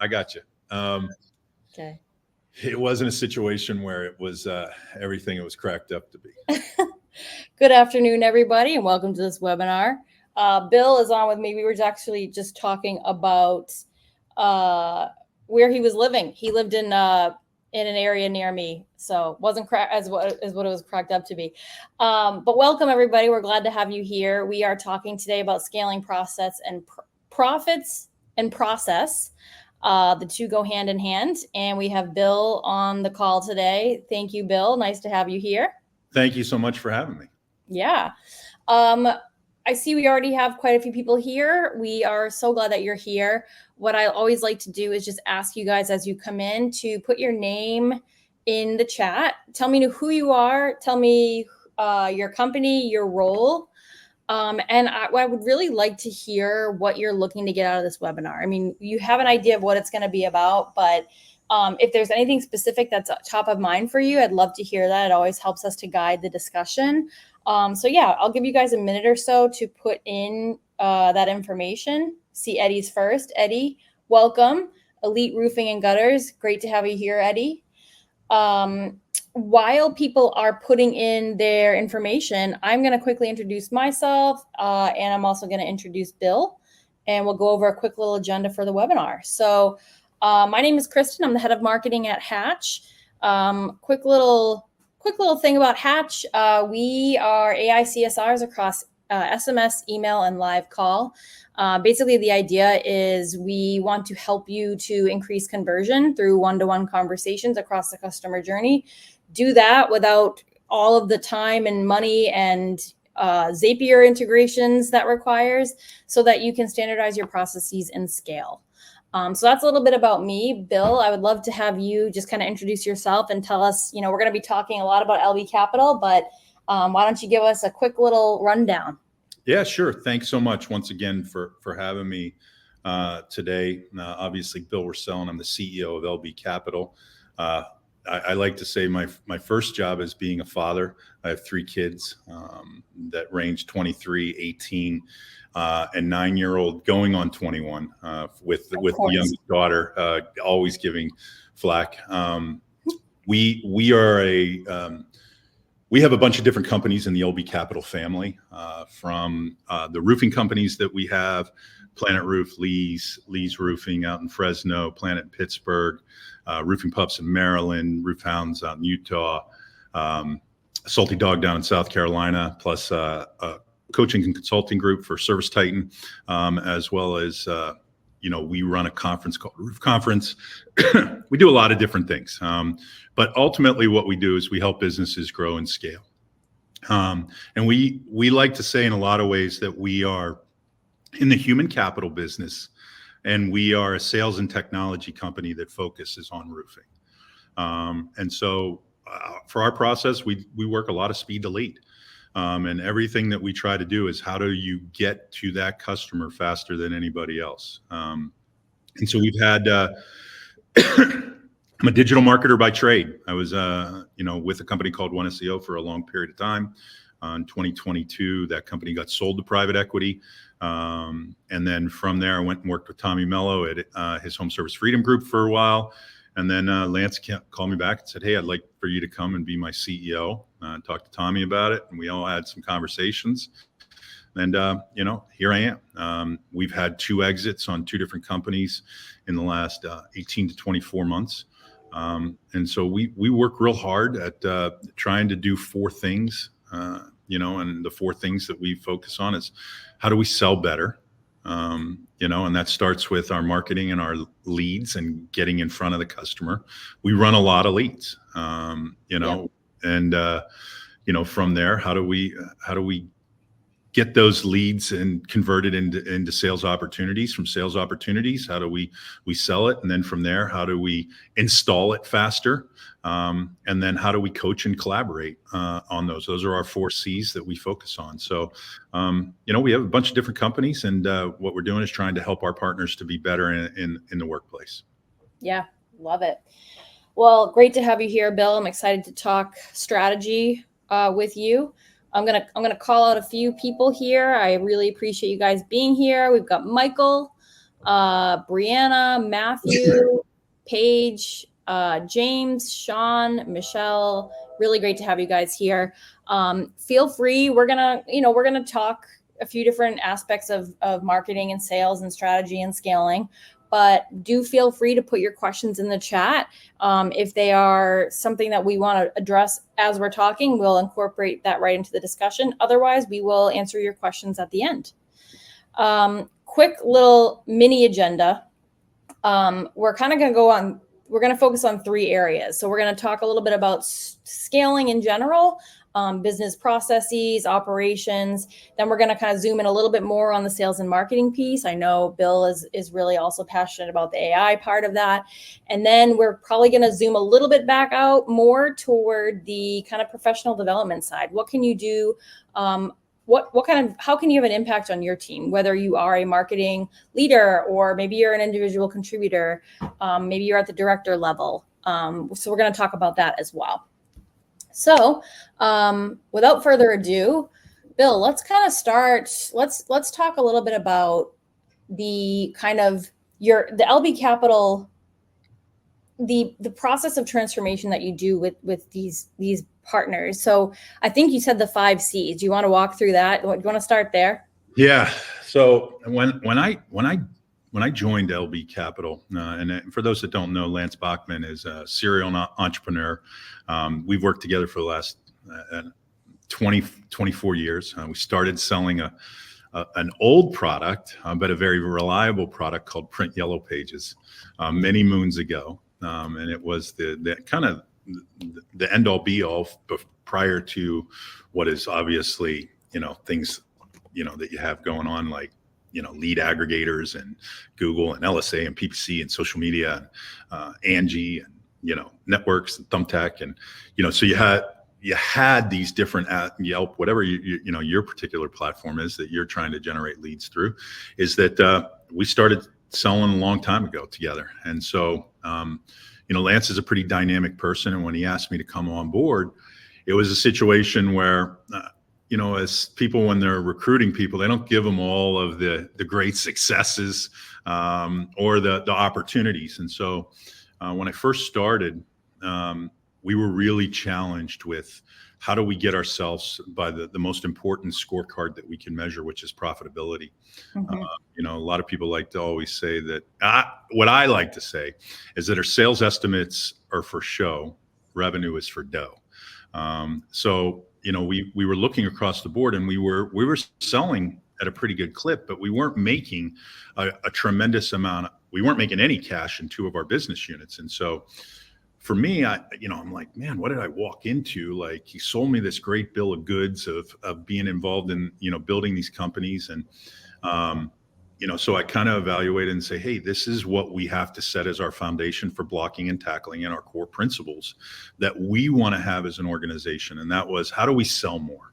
I got you. Okay. It wasn't a situation where it was everything it was cracked up to be. Good afternoon, everybody, and welcome to this webinar. Bill is on with me. We were actually just talking about where he was living. He lived in an area near me, so wasn't as what it was cracked up to be. But welcome, everybody. We're glad to have you here. We are talking today about scaling process and profits and process. The two go hand in hand, and we have Bill on the call today. Thank you, Bill. Nice to have you here. Thank you so much for having me. Yeah. I see we already have quite a few people here. We are so glad that you're here. What I always like to do is just ask you guys as you come in to put your name in the chat. Tell me who you are. Tell me your company, your role. And I would really like to hear what you're looking to get out of this webinar. I mean, you have an idea of what it's going to be about, but if there's anything specific that's top of mind for you, I'd love to hear that. It always helps us to guide the discussion. So yeah, I'll give you guys a minute or so to put in that information. See Eddie's first. Eddie, welcome. Elite Roofing and Gutters. Great to have you here, Eddie. While people are putting in their information, I'm going to quickly introduce myself, and I'm also going to introduce Bill, and we'll go over a quick little agenda for the webinar. So my name is Kristen. I'm the head of marketing at Hatch. Quick little thing about Hatch. We are AI CSRs across SMS, email, and live call. Basically, the idea is we want to help you to increase conversion through one-to-one conversations across the customer journey. Do that without all of the time and money and Zapier integrations that requires, so that you can standardize your processes and scale. So that's a little bit about me. Bill, I would love to have you just kind of introduce yourself and tell us, we're going to be talking a lot about LB Capital, but why don't you give us a quick little rundown? Yeah, sure. Thanks so much once again for having me today. Obviously, Bill Rossell, and I'm the CEO of LB Capital. I like to say my first job is being a father. I have 3 kids that range 23, 18, and 9-year-old going on 21, with the youngest daughter always giving flack. We have a bunch of different companies in the LB Capital family, from the roofing companies that we have, Planet Roof, Lee's Roofing out in Fresno, Planet in Pittsburgh, Roofing Pups in Maryland, Roof Hounds out in Utah, Salty Dog down in South Carolina, plus a coaching and consulting group for Service Titan, as well as, we run a conference called Roof Conference. We do a lot of different things. But ultimately what we do is we help businesses grow and scale. And we like to say in a lot of ways that we are in the human capital business, and we are a sales and technology company that focuses on roofing. And so for our process, we work a lot of speed to lead. And everything that we try to do is how do you get to that customer faster than anybody else? And so we've had, I'm a digital marketer by trade. I was, with a company called One SEO for a long period of time. In 2022, that company got sold to private equity. And then from there, I went and worked with Tommy Mello at his Home Service Freedom Group for a while. And then Lance called me back and said, "Hey, I'd like for you to come and be my CEO." Talked to Tommy about it, and we all had some conversations. And, here I am. We've had 2 exits on 2 different companies in the last 18 to 24 months. And so we work real hard at trying to do 4 things, and the 4 things that we focus on is how do we sell better? And that starts with our marketing and our leads and getting in front of the customer. We run a lot of leads, and, from there, how do we get those leads and convert it into sales opportunities? From sales opportunities, how do we sell it? And then from there, how do we install it faster? And then how do we coach and collaborate on those? Those are our 4 C's that we focus on. So, we have a bunch of different companies, and what we're doing is trying to help our partners to be better in the workplace. Yeah, love it. Well, great to have you here, Bill. I'm excited to talk strategy with you. I'm gonna call out a few people here. I really appreciate you guys being here. We've got Michael, Brianna, Matthew, Paige, James, Sean, Michelle. Really great to have you guys here. Feel free. We're gonna talk a few different aspects of marketing and sales and strategy and scaling. But do feel free to put your questions in the chat. If they are something that we want to address as we're talking, we'll incorporate that right into the discussion. Otherwise, we will answer your questions at the end. Quick little mini agenda. We're kind of going to go on, we're going to focus on 3 areas. So we're going to talk a little bit about scaling in general, business processes, operations. Then we're going to kind of zoom in a little bit more on the sales and marketing piece. I know Bill is really also passionate about the AI part of that. And then we're probably going to zoom a little bit back out more toward the kind of professional development side. What can you do? How can you have an impact on your team, whether you are a marketing leader or maybe you're an individual contributor, maybe you're at the director level. So we're going to talk about that as well. So without further ado, Bill, let's kind of start. Let's talk a little bit about the kind of the LB Capital, the process of transformation that you do with these partners. So I think you said the 5 C's. Do you want to walk through that? Do you want to start there? Yeah. So when I joined LB Capital, and for those that don't know, Lance Bachman is a serial entrepreneur. We've worked together for the last 24 years. We started selling an old product, but a very reliable product called Print Yellow Pages many moons ago. And it was the kind of the end all be all prior to what is obviously, things, that you have going on, like, lead aggregators and Google and LSA and PPC and social media and Angie and, networks and Thumbtack. And, so you had these different Yelp, whatever your particular platform is that you're trying to generate leads through, is that we started selling a long time ago together. And so, Lance is a pretty dynamic person. And when he asked me to come on board, it was a situation where, as people, when they're recruiting people, they don't give them all of the great successes or the opportunities. And so when I first started, we were really challenged with how do we get ourselves by the most important scorecard that we can measure, which is profitability. Mm-hmm. A lot of people like to always say that, what I like to say is that our sales estimates are for show, revenue is for dough. So, we were looking across the board and we were selling at a pretty good clip, but we weren't making a tremendous amount. We weren't making any cash in 2 of our business units. And so for me, I'm like, man, what did I walk into? Like, he sold me this great bill of goods of being involved in, building these companies. And, so I kind of evaluated and say, hey, this is what we have to set as our foundation for blocking and tackling and our core principles that we want to have as an organization. And that was, how do we sell more?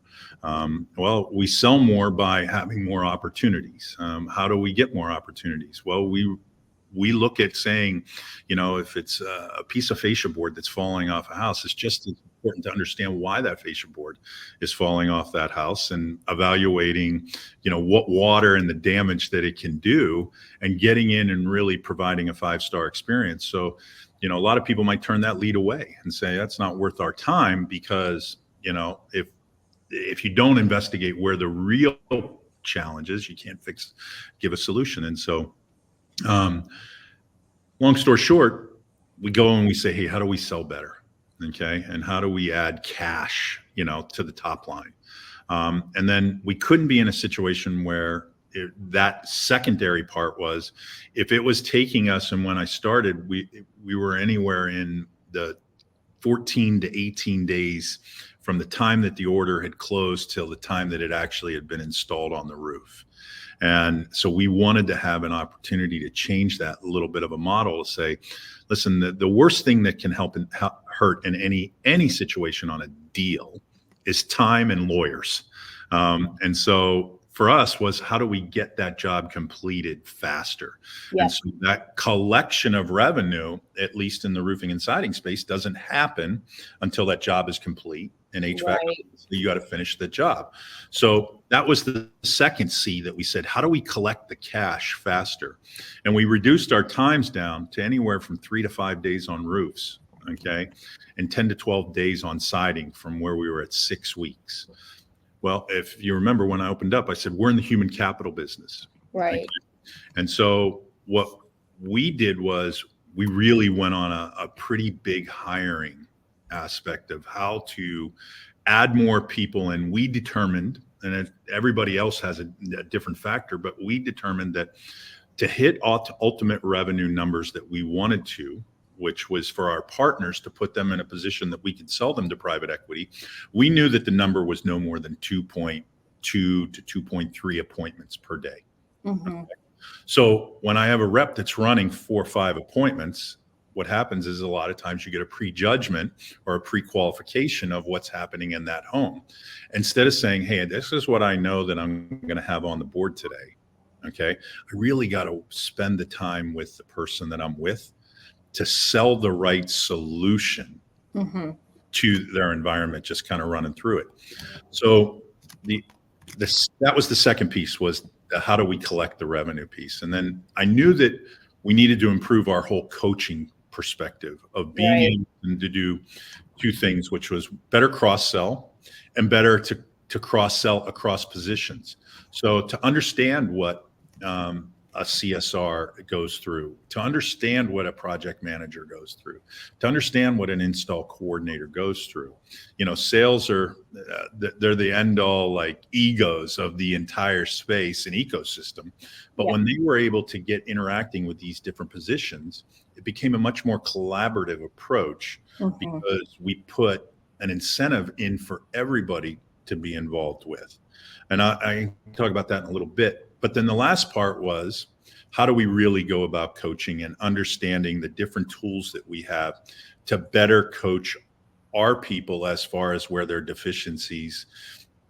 Well, we sell more by having more opportunities. How do we get more opportunities? Well, we look at saying, if it's a piece of fascia board that's falling off a house, it's just as important to understand why that fascia board is falling off that house and evaluating, what water and the damage that it can do and getting in and really providing a 5-star experience. So, a lot of people might turn that lead away and say, that's not worth our time because, if you don't investigate where the real challenge is, you can't give a solution. And so, long story short, we go and we say, hey, how do we sell better? Okay. And how do we add cash, to the top line? And then we couldn't be in a situation where that secondary part was, if it was taking us, and when I started, we were anywhere in the 14 to 18 days from the time that the order had closed till the time that it actually had been installed on the roof. And so we wanted to have an opportunity to change that little bit of a model to say, listen, the worst thing that can hurt in any situation on a deal is time and lawyers. And so for us was, how do we get that job completed faster? Yep. And so that collection of revenue, at least in the roofing and siding space, doesn't happen until that job is complete. In HVAC, Right. you got to finish the job. So that was the second C that we said, how do we collect the cash faster? And we reduced our times down to anywhere from 3 to 5 days on roofs, okay, and 10 to 12 days on siding, from where we were at 6 weeks. Well, if you remember when I opened up, I said, we're in the human capital business. Right. Okay? And so what we did was we really went on a pretty big hiring aspect of how to add more people. And we determined, and everybody else has a different factor, but we determined that to hit ultimate revenue numbers that we wanted to, which was for our partners to put them in a position that we could sell them to private equity, we knew that the number was no more than 2.2 to 2.3 appointments per day. Mm-hmm. Okay. So when I have a rep that's running 4 or 5 appointments, what happens is a lot of times you get a prejudgment or a pre-qualification of what's happening in that home. Instead of saying, hey, this is what I know that I'm going to have on the board today. Okay. I really got to spend the time with the person that I'm with to sell the right solution Mm-hmm. to their environment, just kind of running through it. So that was the second piece, was how do we collect the revenue piece? And then I knew that we needed to improve our whole coaching perspective of being able to do 2 things, which was better cross-sell and better to cross-sell across positions. So to understand what a CSR goes through, to understand what a project manager goes through, to understand what an install coordinator goes through. You know, sales are, they're the end all like egos of the entire space and ecosystem. But when they were able to get interacting with these different positions, it became a much more collaborative approach, because we put an incentive in for everybody to be involved with. And I can talk about that in a little bit. But then the last part was, how do we really go about coaching and understanding the different tools that we have to better coach our people as far as where their deficiencies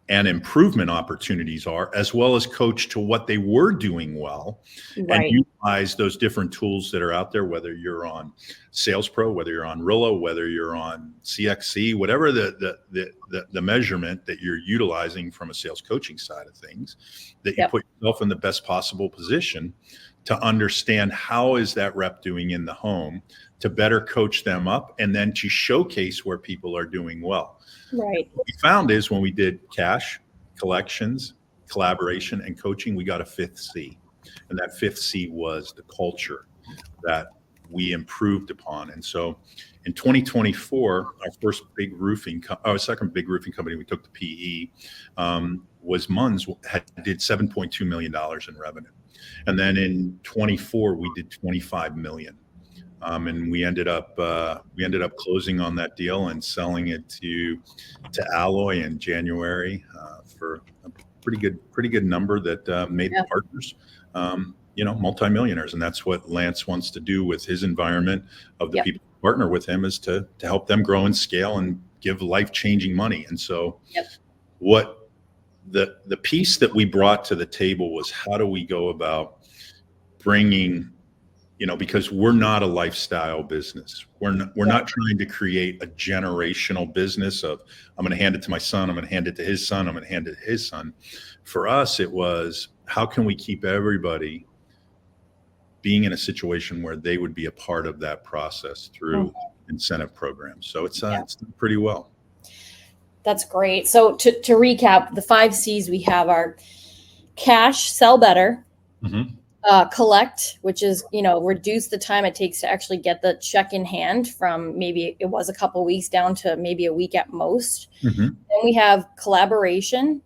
and improvement opportunities are, as well as coach to what they were doing well, and utilize those different tools that are out there, whether you're on Sales Pro, whether you're on Rillo, whether you're on CXC, whatever the measurement that you're utilizing from a sales coaching side of things, that you put yourself in the best possible position to understand how is that rep doing in the home, to better coach them up, and then to showcase where people are doing well. Right. What we found is when we did cash, collections, collaboration, and coaching, we got a 5th C. And that 5th C was the culture that we improved upon. And so in 2024, our second big roofing company we took to PE was Munns, did $7.2 million in revenue. And then in 24, we did 25 million. And we ended up closing on that deal and selling it to Alloy in January for a pretty good number that made the partners, multimillionaires. And that's what Lance wants to do with his environment of the people who partner with him, is to help them grow and scale and give life-changing money. And so what the piece that we brought to the table was, how do we go about bringing, because we're not a lifestyle business. We're not trying to create a generational business of, I'm going to hand it to my son, I'm going to hand it to his son, I'm going to hand it to his son. For us, it was, how can we keep everybody being in a situation where they would be a part of that process through incentive programs? So it's done pretty well. That's great. So to recap, the 5 C's we have are cash, sell better, collect, which is, reduce the time it takes to actually get the check in hand from maybe it was a couple of weeks down to maybe a week at most. Then we have collaboration.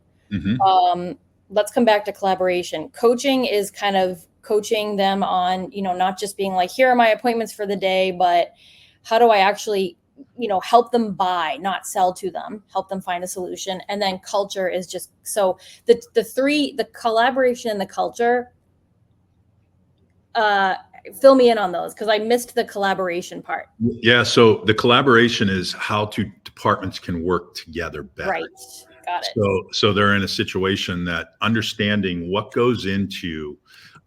Let's come back to collaboration. Coaching is kind of coaching them on, not just being like, here are my appointments for the day, but how do I actually, help them buy, not sell to them, help them find a solution. And then culture is just, so the collaboration and the culture, fill me in on those, because I missed the collaboration part. Yeah. So the collaboration is how two departments can work together better. Right. got it. So they're in a situation that understanding what goes into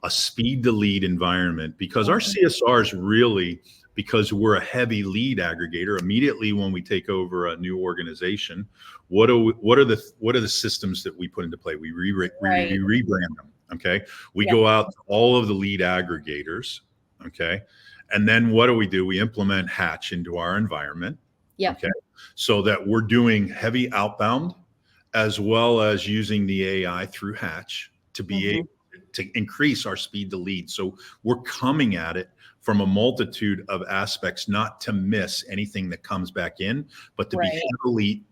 a speed to lead environment, because our CSRs really, because we're a heavy lead aggregator, immediately when we take over a new organization, what are the systems that we put into play? We rebrand them. Okay. We go out to all of the lead aggregators. Okay. And then what do? We implement Hatch into our environment. Yeah. Okay. So that we're doing heavy outbound as well as using the AI through Hatch to be able to increase our speed to lead. So we're coming at it from a multitude of aspects, not to miss anything that comes back in, but to be heavily.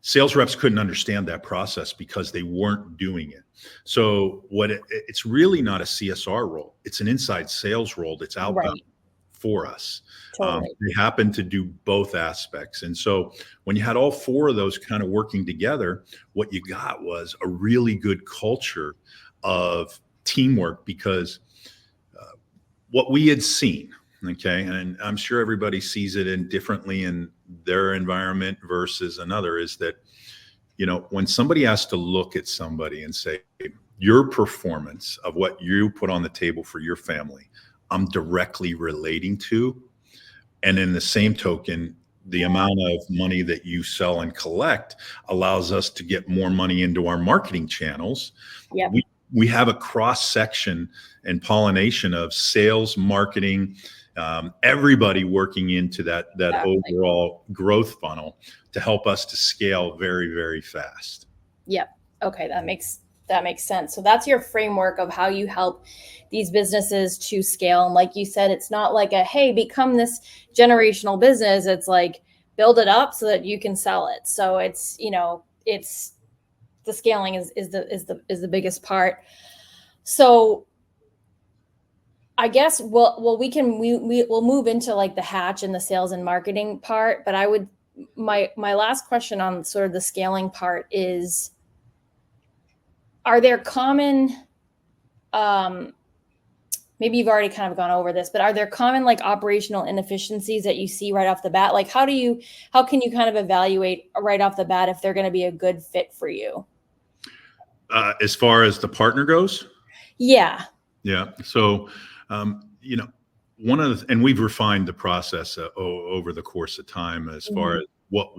Sales reps couldn't understand that process because they weren't doing it. So it's really not a CSR role. It's an inside sales role that's outbound for us. Totally. They happen to do both aspects. And so when you had all four of those kind of working together, what you got was a really good culture of teamwork, because what we had seen, okay, and I'm sure everybody sees it differently in their environment versus another, is that, when somebody has to look at somebody and say, your performance of what you put on the table for your family, I'm directly relating to. And in the same token, the amount of money that you sell and collect allows us to get more money into our marketing channels. We have a cross section and pollination of sales, marketing, everybody working into that overall growth funnel to help us to scale very, very fast. Yep. Okay. That makes sense. So that's your framework of how you help these businesses to scale. And like you said, it's not like hey, become this generational business. It's like build it up so that you can sell it. So it's, it's the scaling is the biggest part. So I guess we'll move into like the Hatch and the sales and marketing part. But my last question on sort of the scaling part is, are there common, maybe you've already kind of gone over this, but are there common like operational inefficiencies that you see right off the bat? Like how can you kind of evaluate right off the bat if they're going to be a good fit for you? As far as the partner goes? Yeah. Yeah. So, one of and we've refined the process over the course of time as far as what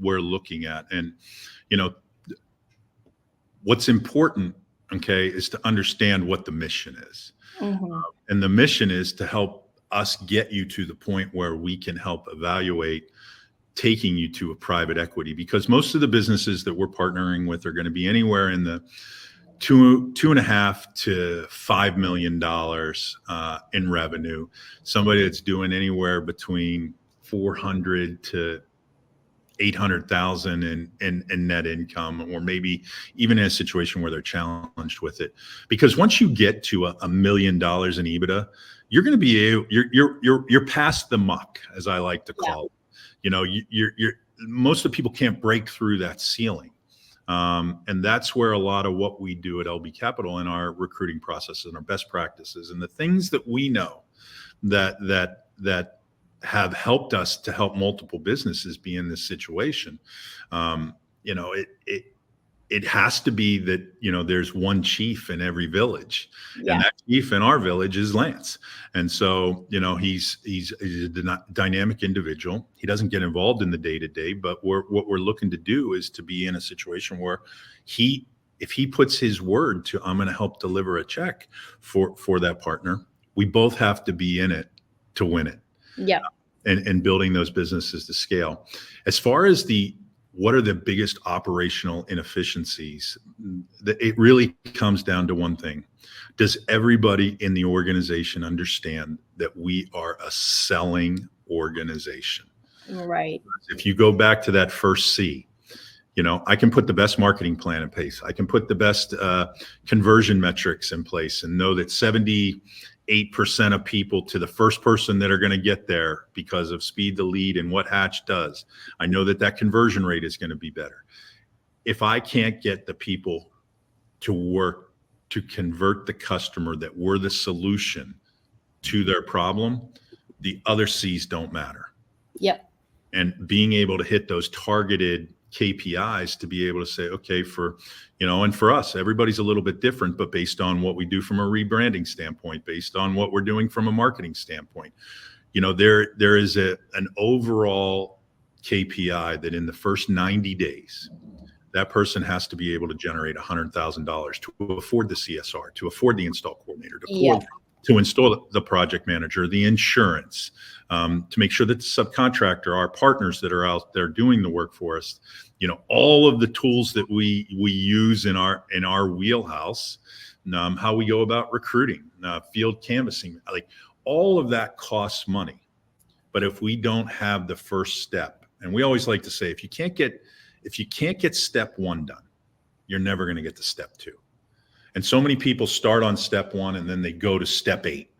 we're looking at. And, what's important, okay, is to understand what the mission is. And the mission is to help us get you to the point where we can help evaluate taking you to a private equity, because most of the businesses that we're partnering with are going to be anywhere in the $2.5 to $5 million in revenue. Somebody that's doing anywhere between 400 to 800,000 in net income, or maybe even in a situation where they're challenged with it. Because once you get to $1 million in EBITDA, you're going to be you're past the muck, as I like to call it. You're most of the people can't break through that ceiling. And that's where a lot of what we do at LB Capital in our recruiting processes and our best practices and the things that we know that have helped us to help multiple businesses be in this situation. It has to be that, there's one chief in every village, and that chief in our village is Lance. And so, he's a dynamic individual. He doesn't get involved in the day-to-day, but what we're looking to do is to be in a situation where if he puts his word to, I'm going to help deliver a check for that partner, we both have to be in it to win it. Yeah. And building those businesses to scale. As far as what are the biggest operational inefficiencies, it really comes down to one thing. Does everybody in the organization understand that we are a selling organization? Right. If you go back to that first C, I can put the best marketing plan in place. I can put the best conversion metrics in place and know that 78% of people to the first person that are going to get there because of speed to lead and what Hatch does. I know that conversion rate is going to be better. If I can't get the people to work to convert the customer that we're the solution to their problem, the other C's don't matter. Yep. And being able to hit those targeted KPIs to be able to say, okay, and for us, everybody's a little bit different, but based on what we do from a rebranding standpoint, based on what we're doing from a marketing standpoint, there is an overall KPI that in the first 90 days, that person has to be able to generate $100,000 to afford the CSR, to afford the install coordinator, to install the project manager, the insurance, to make sure that the subcontractor, our partners that are out there doing the work for us, all of the tools that we use in our wheelhouse, how we go about recruiting, field canvassing, like all of that costs money. But if we don't have the first step, and we always like to say, if you can't get step one done, you're never going to get to step two. And so many people start on step one and then they go to step 8.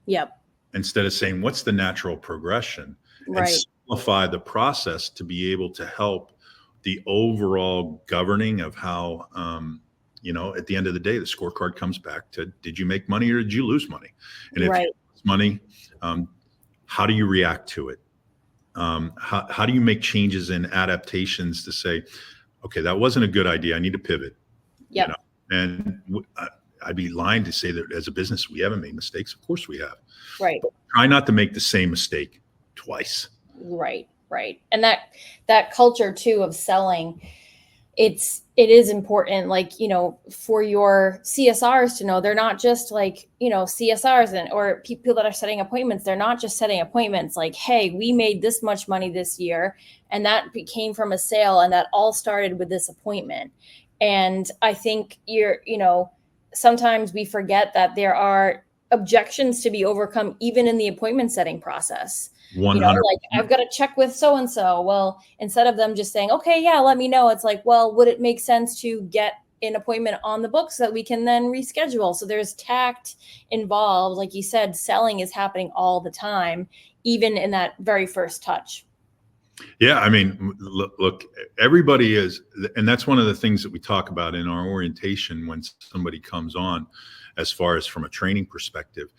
Yep. Instead of saying, what's the natural progression? Right. And simplify the process to be able to help the overall governing of how, at the end of the day, the scorecard comes back to, did you make money or did you lose money? And if you lose money, how do you react to it? How do you make changes and adaptations to say, okay, that wasn't a good idea. I need to pivot. Yep. And I'd be lying to say that as a business, we haven't made mistakes. Of course we have. Right. But try not to make the same mistake twice. Right. And that culture too of selling, it is important, like, for your CSRs to know they're not just like, CSRs or people that are setting appointments. They're not just setting appointments like, hey, we made this much money this year and that came from a sale and that all started with this appointment. And I think sometimes we forget that there are objections to be overcome even in the appointment setting process. 100%. Like I've got to check with so-and-so. Well, instead of them just saying, okay, yeah, let me know. It's like, well, would it make sense to get an appointment on the books so that we can then reschedule? So there's tact involved. Like you said, selling is happening all the time, even in that very first touch. Yeah. I mean, look, everybody is, and that's one of the things that we talk about in our orientation when somebody comes on, as far as from a training perspective,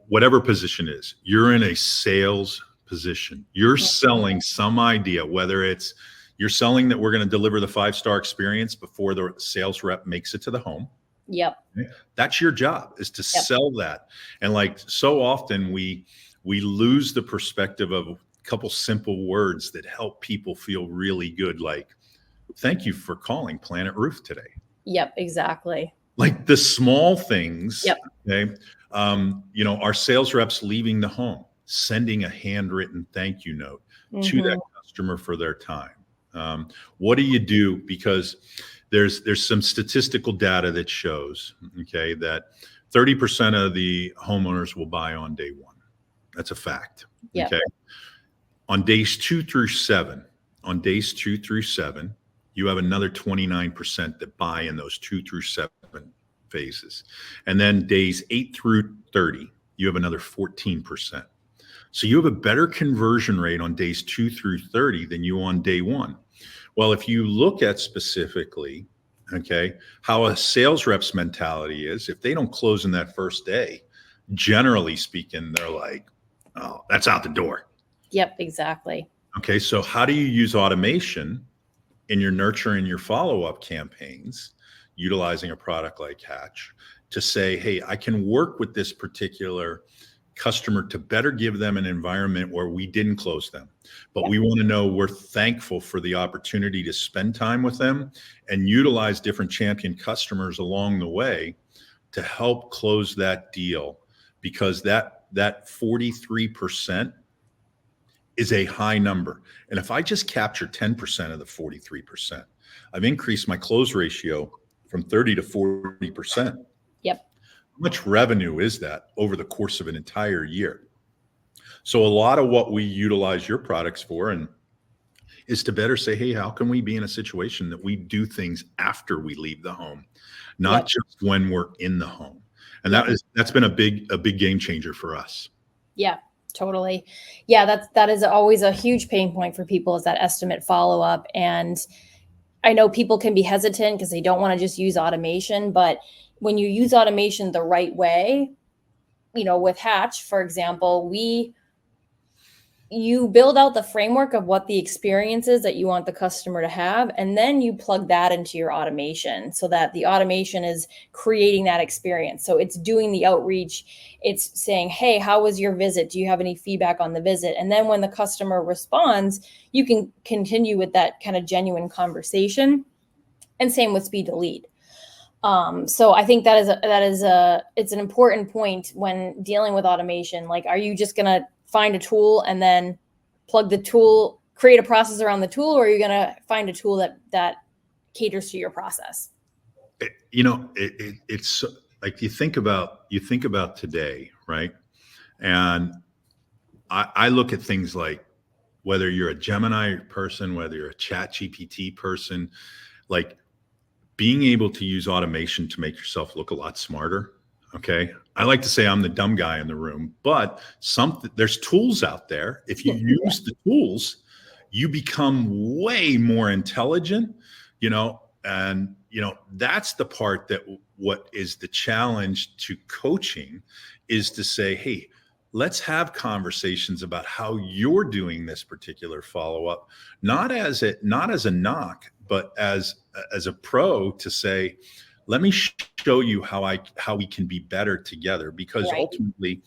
whatever position is, you're in a sales position. You're selling some idea, whether it's you're selling that we're going to deliver the 5-star experience before the sales rep makes it to the home. Yep. That's your job, is to sell that. And like so often we lose the perspective of a couple simple words that help people feel really good. Like, thank you for calling Planet Roof today. Yep, exactly. Like the small things. Yep. Okay. Our sales reps leaving the home, sending a handwritten thank you note to that customer for their time. What do you do? Because there's some statistical data that shows, okay, that 30% of the homeowners will buy on day one. That's a fact. Yep. Okay. On days 2 through 7, you have another 29% that buy in those 2 through 7 phases. And then days 8 through 30, you have another 14%. So you have a better conversion rate on days 2 through 30 than you on day 1. Well, if you look at specifically, okay, how a sales rep's mentality is, if they don't close in that first day, generally speaking, they're like, oh, that's out the door. Yep, exactly. Okay, so how do you use automation in your nurture and your follow-up campaigns, utilizing a product like Hatch, to say, hey, I can work with this particular customer to better give them an environment where we didn't close them, but we want to know we're thankful for the opportunity to spend time with them and utilize different champion customers along the way to help close that deal, because that 43% is a high number. And if I just capture 10% of the 43%, I've increased my close ratio from 30 to 40%. Yep. How much revenue is that over the course of an entire year? So a lot of what we utilize your products for is to better say, hey, how can we be in a situation that we do things after we leave the home, not just when we're in the home? And that's been a big game changer for us. Yeah. Totally. Yeah, that is always a huge pain point for people, is that estimate follow-up. And I know people can be hesitant because they don't want to just use automation, but when you use automation the right way, with Hatch, for example, we you build out the framework of what the experience is that you want the customer to have, and then you plug that into your automation so that the automation is creating that experience. So it's doing the outreach, it's saying, hey, how was your visit? Do you have any feedback on the visit? And then when the customer responds, you can continue with that kind of genuine conversation. And same with speed to lead. So I think it's an important point when dealing with automation. Like, are you just going to find a tool and then plug the tool, create a process around the tool, or are you going to find a tool that caters to your process? It's like you think about today, right? And I look at things like whether you're a Gemini person, whether you're a Chat GPT person, like being able to use automation to make yourself look a lot smarter. Okay. I like to say I'm the dumb guy in the room, but there's tools out there. If you use the tools, you become way more intelligent, and that's the part that what is the challenge to coaching is to say, hey, let's have conversations about how you're doing this particular follow-up, not as a knock, but as a pro to say, let me show you how we can be better together, because Right. ultimately,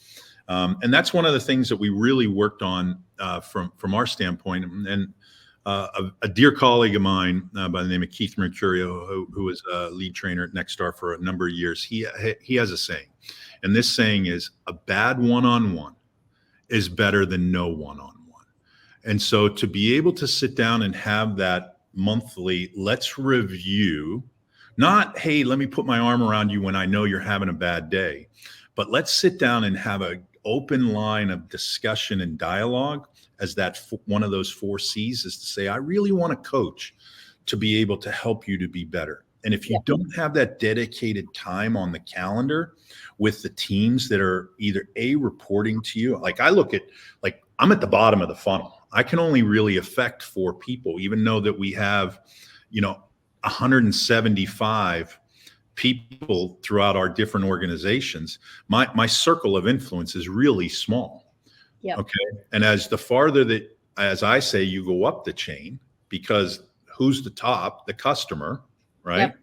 and that's one of the things that we really worked on from our standpoint. And a dear colleague of mine by the name of Keith Mercurio, who was a lead trainer at Nexstar for a number of years, he has a saying, and this saying is, a bad one-on-one is better than no one-on-one. And so to be able to sit down and have that monthly, let's review, not, hey, let me put my arm around you when I know you're having a bad day, but let's sit down and have an open line of discussion and dialogue, as that one of those 4 C's is to say, I really want to coach to be able to help you to be better. And if you don't have that dedicated time on the calendar with the teams that are either reporting to you, like I look at, like I'm at the bottom of the funnel. I can only really affect 4 people, even though that we have, 175 people throughout our different organizations. My circle of influence is really small. Yeah. Okay. And as the farther that, as I say, you go up the chain, because who's the top? The customer, right? Yep.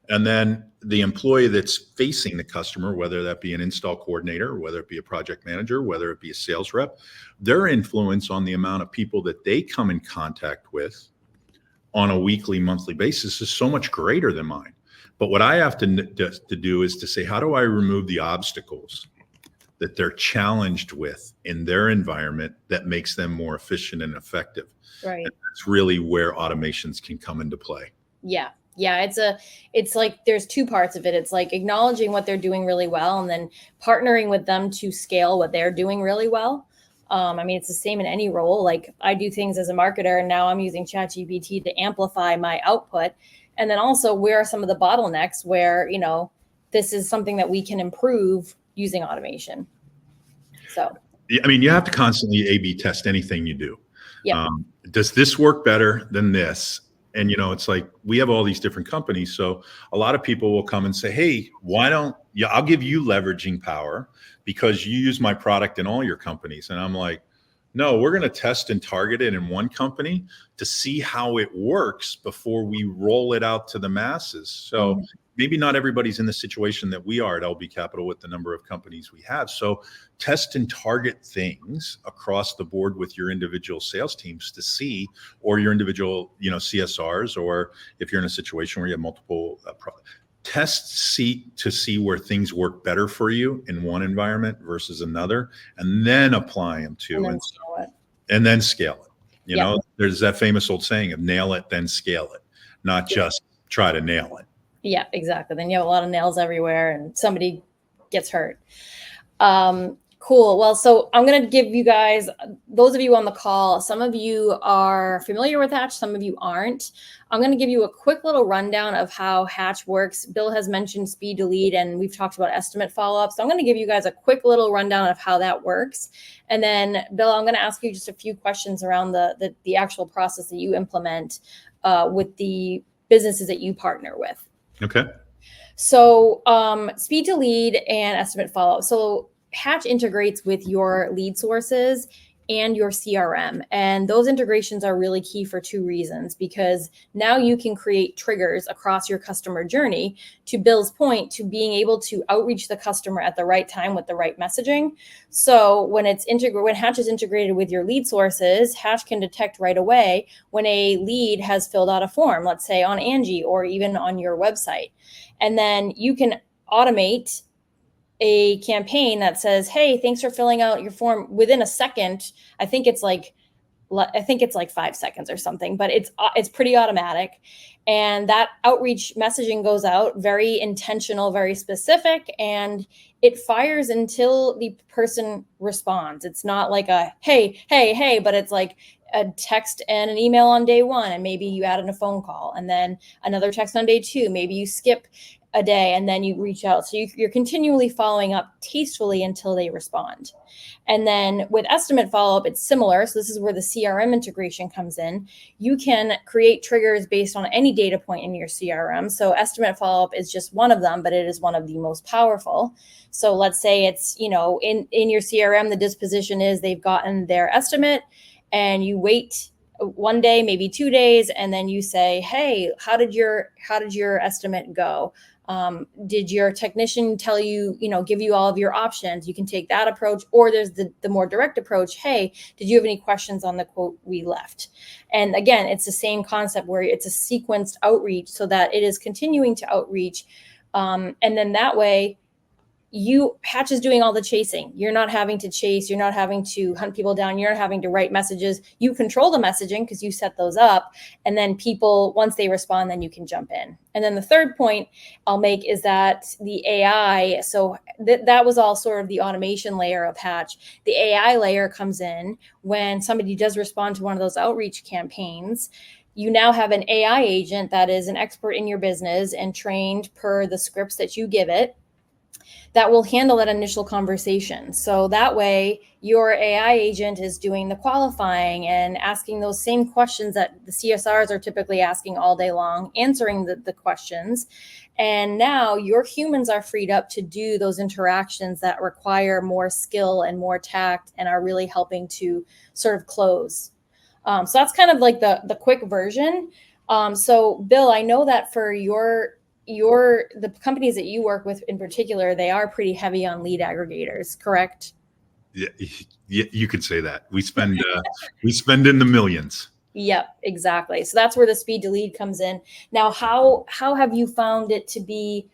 And then the employee that's facing the customer, whether that be an install coordinator, whether it be a project manager, whether it be a sales rep, their influence on the amount of people that they come in contact with on a weekly, monthly basis is so much greater than mine. But what I have to do is to say, how do I remove the obstacles that they're challenged with in their environment that makes them more efficient and effective? Right. And that's really where automations can come into play. Yeah. Yeah. It's like, there's 2 parts of it. It's like acknowledging what they're doing really well, and then partnering with them to scale what they're doing really well. I mean, it's the same in any role. Like, I do things as a marketer, and now I'm using ChatGPT to amplify my output. And then also, where are some of the bottlenecks where, this is something that we can improve using automation. So, I mean, you have to constantly A/B test anything you do. yeah. Does this work better than this? And, it's like, we have all these different companies. So a lot of people will come and say, hey, why don't I'll give you leveraging power because you use my product in all your companies. And I'm like, no, we're going to test and target it in one company to see how it works before we roll it out to the masses. So maybe not everybody's in the situation that we are at LB Capital with the number of companies we have. So test and target things across the board with your individual sales teams to see, or your individual, CSRs, or if you're in a situation where you have multiple to see where things work better for you in one environment versus another, and then apply them to, and then scale it. There's that famous old saying of nail it, then scale it, not just try to nail it. Yeah, exactly. Then you have a lot of nails everywhere and somebody gets hurt. Cool. Well, so I'm going to give you guys, those of you on the call, some of you are familiar with Hatch, some of you aren't. I'm going to give you a quick little rundown of how Hatch works. Bill has mentioned speed to lead, and we've talked about estimate follow-up. So I'm going to give you guys a quick little rundown of how that works. And then, Bill, I'm going to ask you just a few questions around the actual process that you implement with the businesses that you partner with. Okay. So speed to lead and estimate follow-up. So Hatch integrates with your lead sources and your CRM. And those integrations are really key for two reasons, because now you can create triggers across your customer journey, to Bill's point, to being able to outreach the customer at the right time with the right messaging. So when Hatch is integrated with your lead sources, Hatch can detect right away when a lead has filled out a form, let's say on Angie or even on your website. And then you can automate a campaign that says, hey, thanks for filling out your form, within a second. I think it's like 5 seconds or something, but it's pretty automatic. And that outreach messaging goes out, very intentional, very specific, and it fires until the person responds. It's not like a hey, but it's like a text and an email on day one, and maybe you add in a phone call, and then another text on day two. Maybe you skip a day and then you reach out. So you're continually following up tastefully until they respond. And then with estimate follow-up, it's similar. So this is where the CRM integration comes in. You can create triggers based on any data point in your CRM. So estimate follow-up is just one of them, but it is one of the most powerful. So let's say it's, in your CRM, the disposition is they've gotten their estimate, and you wait one day, maybe 2 days, and then you say, hey, how did your estimate go? Did your technician tell you, give you all of your options? You can take that approach, or there's the more direct approach. Hey, did you have any questions on the quote we left? And again, it's the same concept where it's a sequenced outreach, so that it is continuing to outreach. And then that way, Hatch is doing all the chasing. You're not having to chase. You're not having to hunt people down. You're not having to write messages. You control the messaging because you set those up. And then people, once they respond, then you can jump in. And then the third point I'll make is that the AI, so that was all sort of the automation layer of Hatch. The AI layer comes in when somebody does respond to one of those outreach campaigns. You now have an AI agent that is an expert in your business and trained per the scripts that you give it, that will handle that initial conversation. So that way, your AI agent is doing the qualifying and asking those same questions that the CSRs are typically asking all day long, answering the questions. And now your humans are freed up to do those interactions that require more skill and more tact and are really helping to sort of close. So that's kind of like the quick version. So Bill, I know that for the companies that you work with in particular, they are pretty heavy on lead aggregators, correct? Yeah, you could say that. We spend in the millions. Yep, exactly. So that's where the speed to lead comes in. Now, how have you found it to be?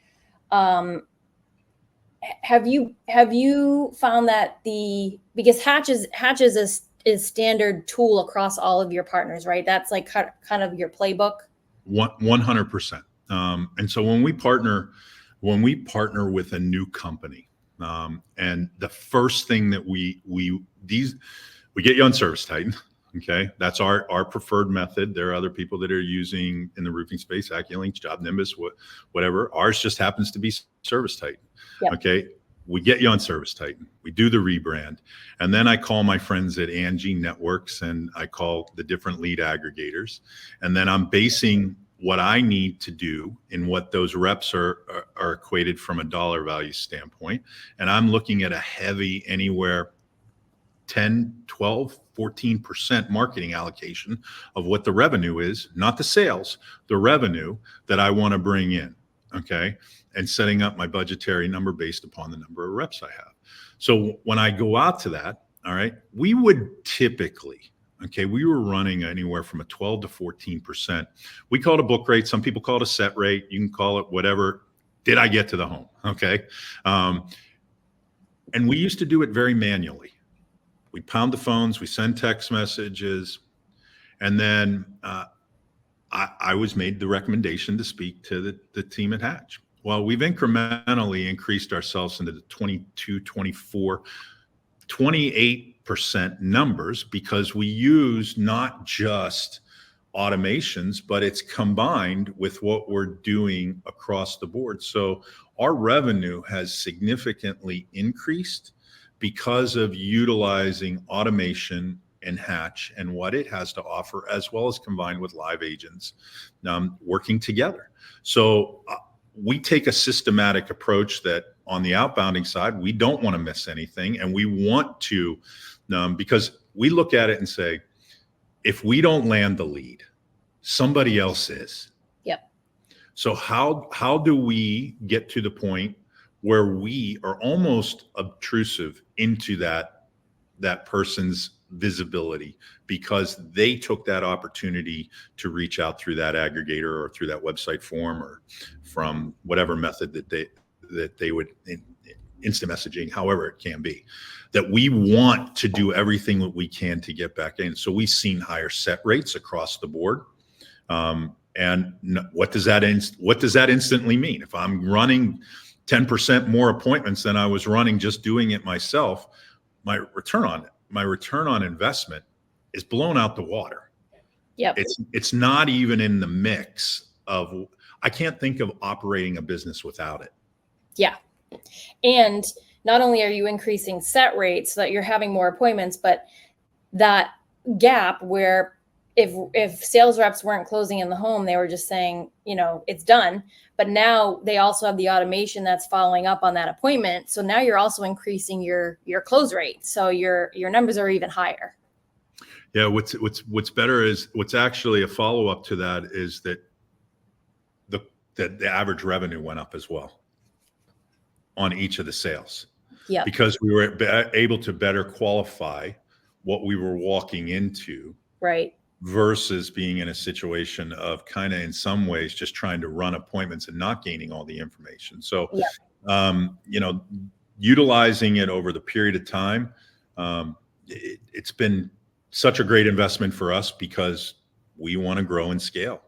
Have you found that because Hatch is a standard tool across all of your partners, right? That's like kind of your playbook. 100%. And so when we partner with a new company, and the first thing that we get you on ServiceTitan. Okay. That's our preferred method. There are other people that are using in the roofing space, AccuLink, Job Nimbus, whatever. Ours just happens to be ServiceTitan. Yep. Okay. We get you on ServiceTitan. We do the rebrand. And then I call my friends at Angie Networks, and I call the different lead aggregators. And then I'm basing what I need to do and what those reps are equated from a dollar value standpoint. And I'm looking at a heavy anywhere 10, 12, 14% marketing allocation of what the revenue is, not the sales, the revenue that I want to bring in. Okay. And setting up my budgetary number based upon the number of reps I have. So when I go out to that, all right, we would typically, we were running anywhere from a 12 to 14%. We call it a book rate. Some people call it a set rate. You can call it whatever. Did I get to the home? Okay. And we used to do it very manually. We pound the phones, we send text messages, and then I was made the recommendation to speak to the team at Hatch. Well, we've incrementally increased ourselves into the 22, 24, 28% numbers because we use not just automations, but it's combined with what we're doing across the board. So our revenue has significantly increased because of utilizing automation and Hatch and what it has to offer, as well as combined with live agents working together. So we take a systematic approach that on the outbounding side, we don't want to miss anything. And we want to Because we look at it and say, if we don't land the lead, somebody else is. Yep. So how do we get to the point where we are almost obtrusive into that person's visibility because they took that opportunity to reach out through that aggregator or through that website form or from whatever method that they would instant messaging, however it can be, that we want to do everything that we can to get back in. So we've seen higher set rates across the board. And what does that instantly mean? If I'm running 10% more appointments than I was running just doing it myself, my return on investment is blown out the water. Yep. It's not even in the mix of, I can't think of operating a business without it. Yeah. And not only are you increasing set rates so that you're having more appointments, but that gap where if sales reps weren't closing in the home, they were just saying, it's done. But now they also have the automation that's following up on that appointment. So now you're also increasing your close rate. So your numbers are even higher. Yeah. What's better is what's actually a follow-up to that is that the average revenue went up as well on each of the sales. Yeah. Because we were able to better qualify what we were walking into. Right. Versus being in a situation of kind of in some ways just trying to run appointments and not gaining all the information. So, utilizing it over the period of time, it's been such a great investment for us because we want to grow and scale.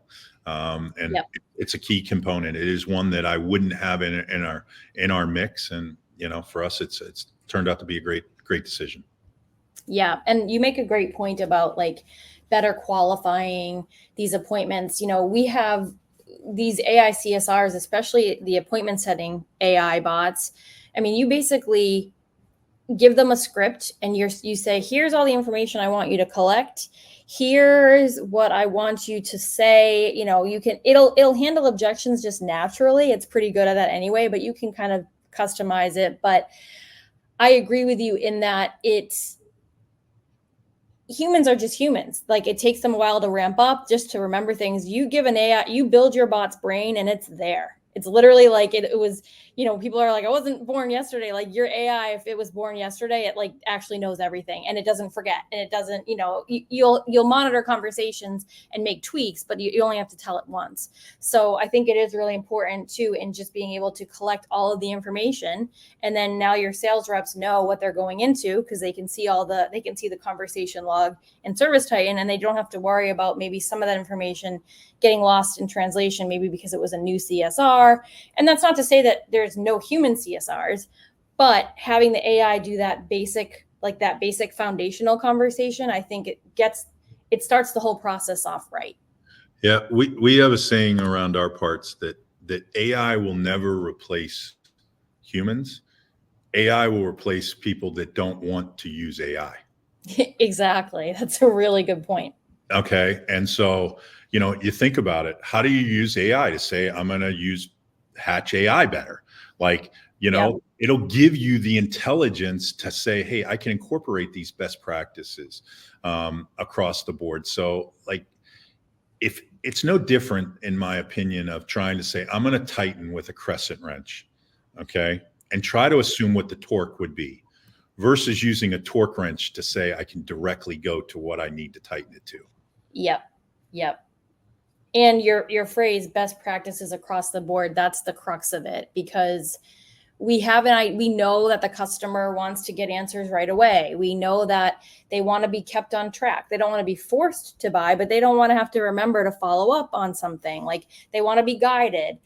It's a key component. It is one that I wouldn't have in our mix. And, for us, it's turned out to be a great decision. Yeah. And you make a great point about better qualifying these appointments. We have these AI CSRs, especially the appointment setting AI bots. I mean, you basically give them a script and you say, here's all the information I want you to collect. Here's what I want you to say. It'll handle objections just naturally. It's pretty good at that anyway, but you can kind of customize it. But I agree with you in that humans are just humans. It takes them a while to ramp up, just to remember things. You give an AI, you build your bot's brain and it's there. It's literally it was, people are like, I wasn't born yesterday. Your AI, if it was born yesterday, it actually knows everything and it doesn't forget. And it doesn't, you'll monitor conversations and make tweaks, but you only have to tell it once. So I think it is really important too, in just being able to collect all of the information. And then now your sales reps know what they're going into because they can see the conversation log in Service Titan, and they don't have to worry about maybe some of that information getting lost in translation, maybe because it was a new CSR. And that's not to say that there's no human CSRs, but having the AI do that basic foundational conversation, I think it starts the whole process off right. Yeah, we have a saying around our parts that AI will never replace humans. AI will replace people that don't want to use AI. Exactly. That's a really good point. Okay. And so, you think about it. How do you use AI to say, I'm going to use Hatch AI better? It'll give you the intelligence to say, hey, I can incorporate these best practices across the board. So if it's no different, in my opinion, of trying to say, I'm going to tighten with a crescent wrench. Okay. And try to assume what the torque would be versus using a torque wrench to say, I can directly go to what I need to tighten it to. Yep. And your phrase, best practices across the board, that's the crux of it, because we know that the customer wants to get answers right away. We know that they want to be kept on track. They don't want to be forced to buy, but they don't want to have to remember to follow up on something. They want to be guided.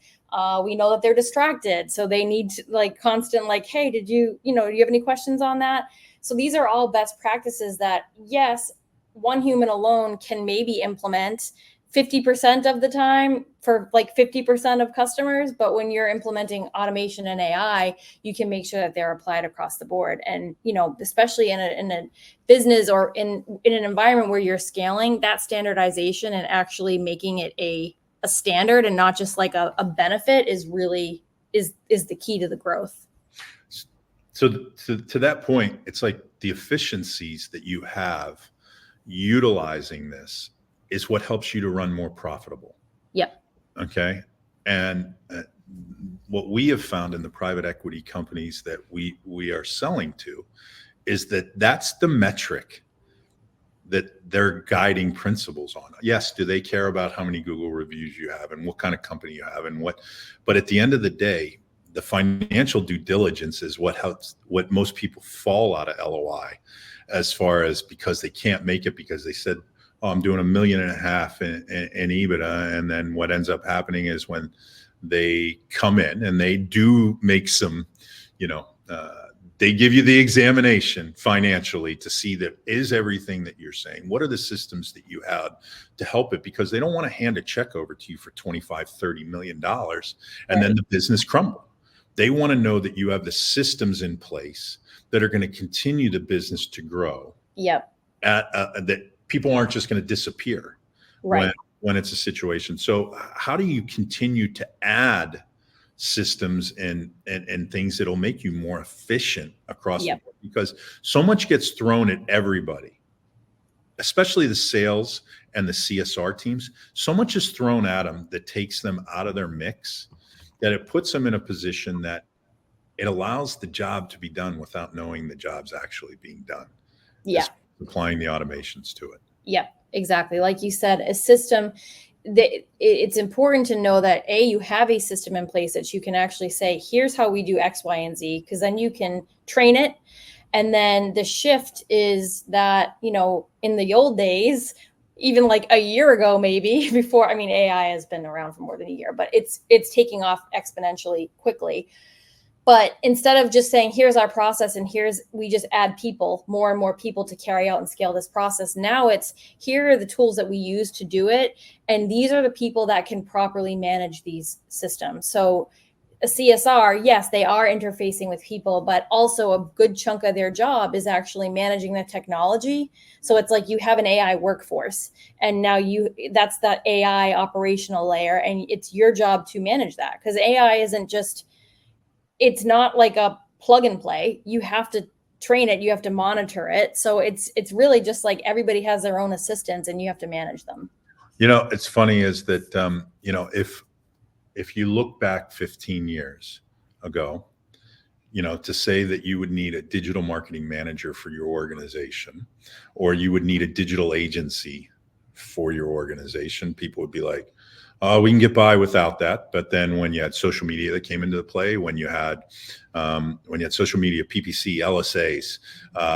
We know that they're distracted. So they need to constant, hey, do you have any questions on that? So these are all best practices that, yes, one human alone can maybe implement 50% of the time for 50% of customers. But when you're implementing automation and AI, you can make sure that they're applied across the board. And, especially in a business or in an environment where you're scaling, that standardization and actually making it a standard and not just a benefit is really the key to the growth. So to that point, it's like the efficiencies that you have utilizing this is what helps you to run more profitable. Yep. Okay. And what we have found in the private equity companies that we are selling to is that that's the metric that they're guiding principles on. Yes, do they care about how many Google reviews you have and what kind of company you have and what, but at the end of the day, the financial due diligence is what helps, what most people fall out of LOI as far as because they can't make it because they said, oh, I'm doing $1.5 million in EBITDA. And then what ends up happening is when they come in and they do make some, they give you the examination financially to see that is everything that you're saying. What are the systems that you had to help it? Because they don't want to hand a check over to you for $25-30 million and then the business crumble. They want to know that you have the systems in place that are going to continue the business to grow. Yep. That people aren't just going to disappear when it's a situation. So how do you continue to add systems and things that'll make you more efficient across the board? Because so much gets thrown at everybody, especially the sales and the CSR teams. So much is thrown at them that takes them out of their mix, that it puts them in a position that it allows the job to be done without knowing the job's actually being done. Yeah. Applying the automations to it. Yep, exactly. Like you said, a system that it's important to know that you have a system in place that you can actually say, here's how we do X, Y, and Z, because then you can train it. And then the shift is that, in the old days, even like a year ago, maybe before, AI has been around for more than a year, but it's taking off exponentially quickly. But instead of just saying, here's our process and we just add people, more and more people to carry out and scale this process. Now it's, here are the tools that we use to do it. And these are the people that can properly manage these systems. So a CSR, yes, they are interfacing with people, but also a good chunk of their job is actually managing the technology. So it's like you have an AI workforce and now that's that AI operational layer. And it's your job to manage that, because AI isn't just, it's not like a plug and play. You have to train it. You have to monitor it. So it's really just like everybody has their own assistants and you have to manage them. It's funny is that, if you look back 15 years ago, to say that you would need a digital marketing manager for your organization, or you would need a digital agency for your organization, people would be like, we can get by without that. But then when you had social media that came into the play, when you had social media, PPC, LSAs,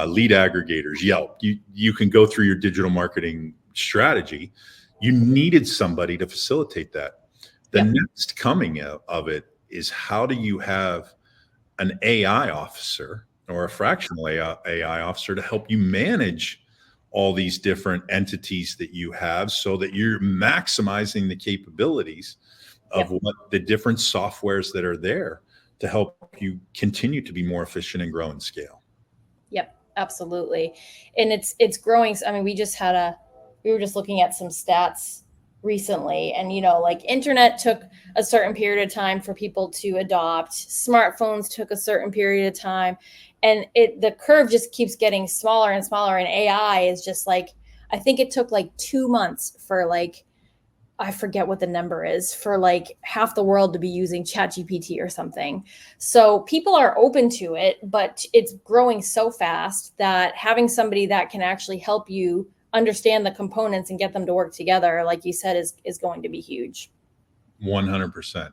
lead aggregators, Yelp, you can go through your digital marketing strategy. You needed somebody to facilitate that. The next coming of it is, how do you have an AI officer or a fractional AI officer to help you manage all these different entities that you have, so that you're maximizing the capabilities of what the different softwares that are there to help you continue to be more efficient and grow and scale. Yep, absolutely. And it's growing. We were just looking at some stats recently, and like internet took a certain period of time for people to adopt. Smartphones took a certain period of time, and the curve just keeps getting smaller and smaller. And AI is just like, I think it took like 2 months for I forget what the number is, for like half the world to be using ChatGPT or something. So people are open to it, but it's growing so fast that having somebody that can actually help you understand the components and get them to work together, like you said, is going to be huge. 100%.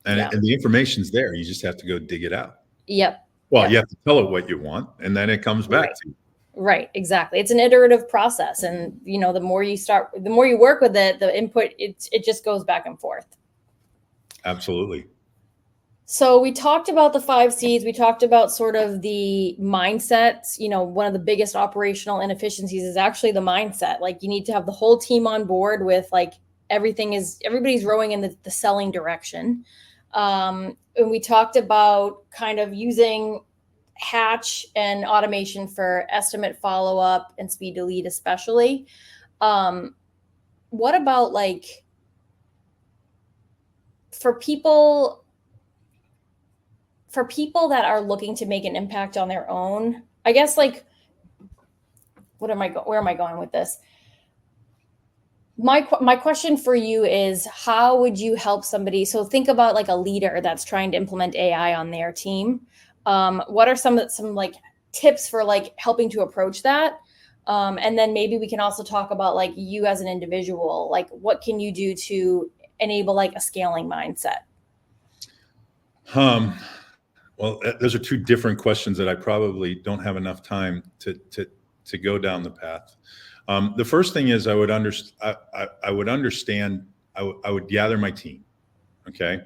And the information's there. You just have to go dig it out. Yep. Well, you have to tell it what you want, and then it comes back to you. Right. Exactly. It's an iterative process. And, the more you work with it, the input, it just goes back and forth. Absolutely. So we talked about the 5 C's. We talked about sort of the mindsets. One of the biggest operational inefficiencies is actually the mindset. Like, you need to have the whole team on board with like, everybody's rowing in the selling direction. And we talked about kind of using Hatch and automation for estimate follow-up and speed to lead, especially. What about like, for people for people that are looking to make an impact on their own, I guess, like, where am I going with this? My question for you is, how would you help somebody? So think about like a leader that's trying to implement AI on their team. What are some like tips for like helping to approach that? And then maybe we can also talk about like you as an individual, like what can you do to enable like a scaling mindset? Well, those are two different questions that I probably don't have enough time to go down the path. The first thing is I would understand. I would gather my team, okay,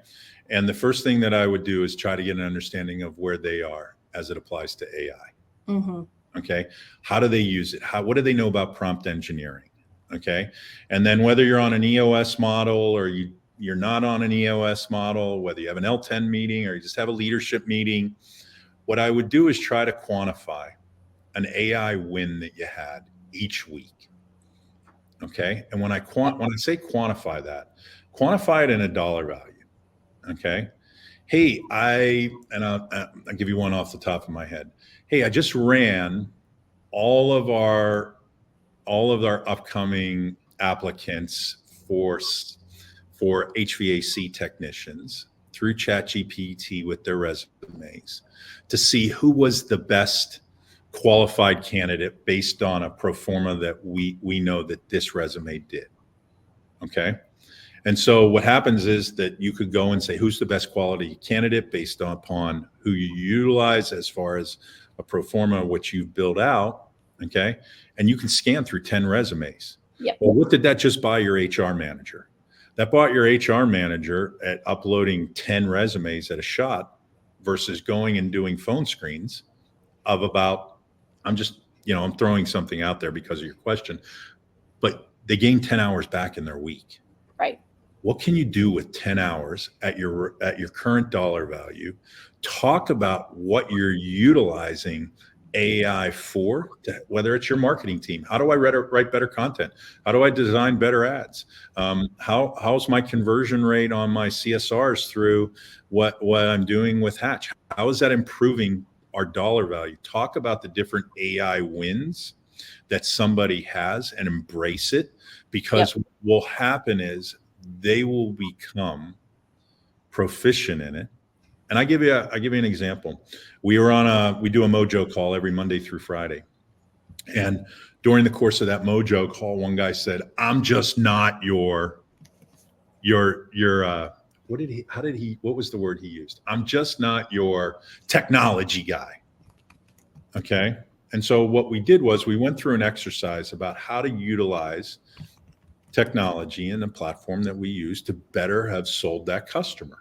and the first thing that I would do is try to get an understanding of where they are as it applies to AI. Mm-hmm. Okay, how do they use it? What do they know about prompt engineering? Okay, and then whether you're on an EOS model or you're not on an EOS model, whether you have an L10 meeting or you just have a leadership meeting, what I would do is try to quantify an AI win that you had each week. Okay, and when I say quantify that, quantify it in a dollar value. Okay, hey, I'll give you one off the top of my head. Hey, I just ran all of our upcoming applicants for HVAC technicians through ChatGPT with their resumes to see who was the best qualified candidate based on a pro forma that we know that this resume did. Okay. And so what happens is that you could go and say, who's the best quality candidate based upon who you utilize as far as a pro forma, which you've built out. Okay. And you can scan through 10 resumes. Yep. Well, what did that just buy your HR manager? That bought your HR manager at uploading 10 resumes at a shot versus going and doing phone screens of about, I'm throwing something out there because of your question, but they gain 10 hours back in their week. Right. What can you do with 10 hours at your current dollar value? Talk about what you're utilizing AI for, whether it's your marketing team. How do I write better content? How do I design better ads? How's my conversion rate on my CSRs through what I'm doing with Hatch? How is that improving our dollar value? Talk about the different AI wins that somebody has and embrace it, because what will happen is they will become proficient in it. And I give you an example. We do a Mojo call every Monday through Friday. And during the course of that Mojo call, one guy said, I'm just not what was the word he used? I'm just not your technology guy. Okay. And so what we did was we went through an exercise about how to utilize technology and the platform that we use to better have sold that customer.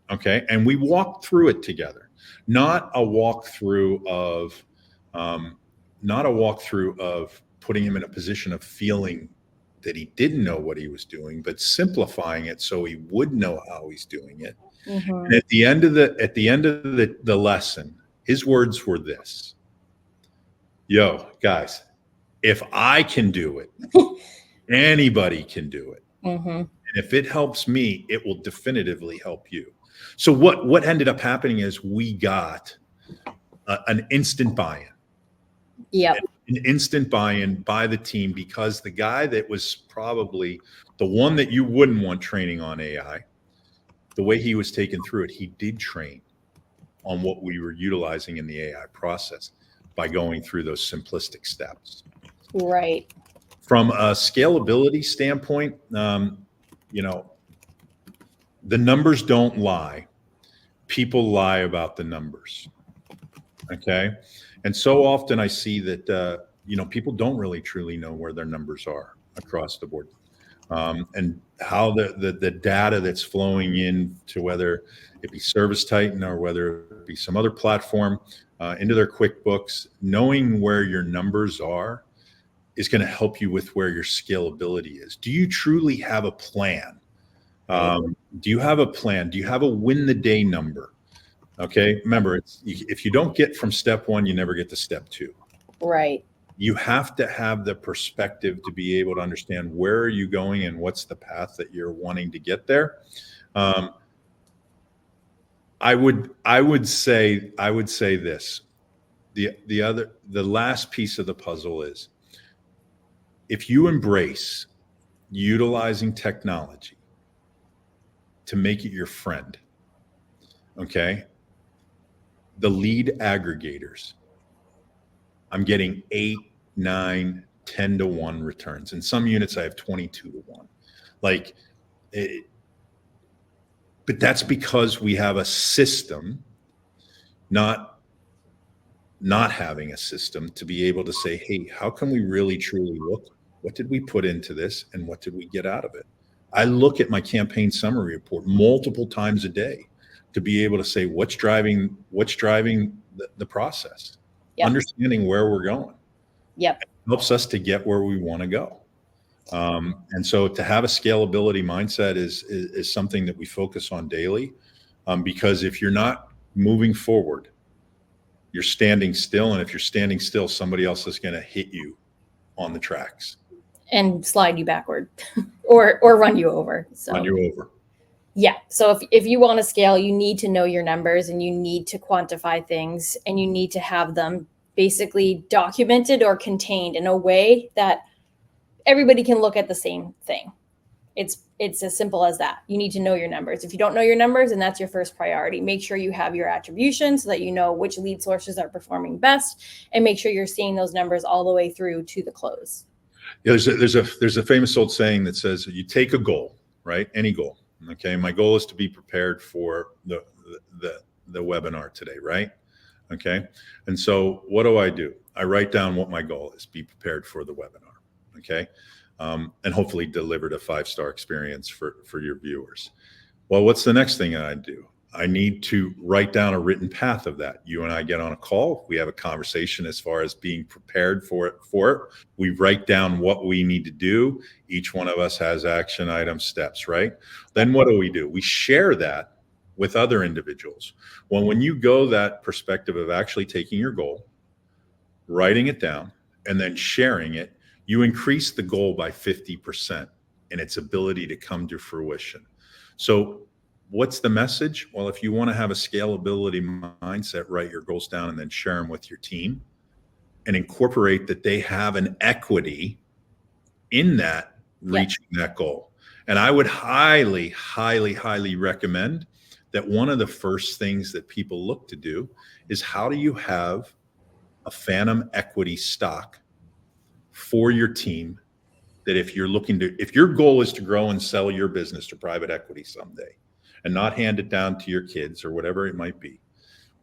Okay. And we walked through it together, not a walkthrough of putting him in a position of feeling that he didn't know what he was doing, but simplifying it so he would know how he's doing it. Mm-hmm. And at the end of the lesson, his words were this: yo, guys, if I can do it, anybody can do it. Mm-hmm. And if it helps me, it will definitively help you. So what ended up happening is we got an instant buy-in. Yeah. An instant buy-in by the team, because the guy that was probably the one that you wouldn't want training on AI, the way he was taken through it, he did train on what we were utilizing in the AI process by going through those simplistic steps. Right. From a scalability standpoint, the numbers don't lie. People lie about the numbers. Okay. And so often I see that, people don't really truly know where their numbers are across the board. And how the data that's flowing in to, whether it be Service Titan or whether it be some other platform, into their QuickBooks, knowing where your numbers are is going to help you with where your scalability is. Do you truly have a plan? Do you have a plan? Do you have a win the day number? Okay. Remember, if you don't get from step one, you never get to step two. Right. You have to have the perspective to be able to understand where are you going and what's the path that you're wanting to get there. I would say this. The last piece of the puzzle is, if you embrace utilizing technology to make it your friend, okay? The lead aggregators, I'm getting 8, 9, 10 to 1 returns. In some units, I have 22 to 1. Like, but that's because we have a system, not having a system to be able to say, hey, how can we really truly look? What did we put into this and what did we get out of it? I look at my campaign summary report multiple times a day to be able to say what's driving the process. Yep. Understanding where we're going. Yep. It helps us to get where we want to go. And so to have a scalability mindset is something that we focus on daily, because if you're not moving forward, you're standing still. And if you're standing still, somebody else is going to hit you on the tracks and slide you backward or run you over. So run you over. Yeah. So if you want to scale, you need to know your numbers and you need to quantify things and you need to have them basically documented or contained in a way that everybody can look at the same thing. It's as simple as that. You need to know your numbers. If you don't know your numbers, and that's your first priority, make sure you have your attribution so that you know which lead sources are performing best, and make sure you're seeing those numbers all the way through to the close. Yeah, there's a famous old saying that says, you take a goal, right? Any goal. Okay. My goal is to be prepared for the webinar today, right? Okay. And so what do? I write down what my goal is, be prepared for the webinar. Okay. And hopefully delivered a 5-star experience for your viewers. Well, what's the next thing I do? I need to write down a written path of that. You and I get on a call. We have a conversation as far as being prepared for it. We write down what we need to do. Each one of us has action item steps, right? Then what do? We share that with other individuals. Well, when you go that perspective of actually taking your goal, writing it down, and then sharing it, you increase the goal by 50% in its ability to come to fruition. So what's the message? Well, if you want to have a scalability mindset, write your goals down and then share them with your team and incorporate that they have an equity in that reaching that goal. And I would highly, highly, highly recommend that one of the first things that people look to do is, how do you have a phantom equity stock for your team, that if your goal is to grow and sell your business to private equity someday and not hand it down to your kids or whatever it might be.